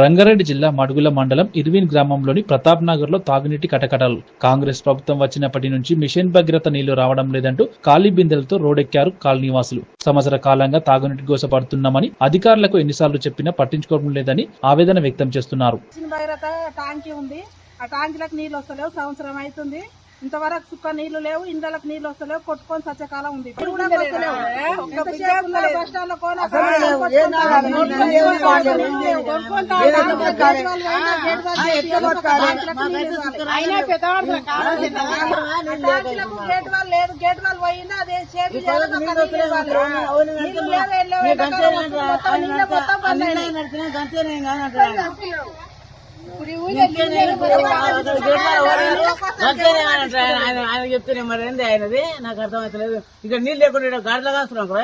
రంగారెడ్డి జిల్లా మడుగుల మండలం ఇర్విన్ గ్రామంలోని ప్రతాప్ నగర్ లో తాగునీటి కటకటాలు. కాంగ్రెస్ ప్రభుత్వం వచ్చినప్పటి నుంచి మిషన్ భగీరథ నీళ్లు రావడం లేదంటూ ఖాళీ బిందెలతో రోడ్డెక్కారు కాలనీవాసులు. సంవత్సర కాలంగా తాగునీటి గోసపడుతున్నామని అధికారులకు ఎన్నిసార్లు చెప్పినా పట్టించుకోవడం లేదని ఆవేదన వ్యక్తం చేస్తున్నారు. సంవత్సరం అవుతుంది, ఇంతవరకు సుక్క నీళ్లు లేవు, ఇండ్లకు నీళ్లు వస్తలేవు, కొట్టుకొని సత్యకాలం ఉంది. గేట్ వాళ్ళు లేదు, గేట్ వాళ్ళు పోయిందా అదే ఆయన చెప్తేనే మరి ఏంది ఆయనది నాకు అర్థమవుతలేదు. ఇక్కడ నీళ్ళు లేకుండా గాడిలో కాస్తున్నాం కదా.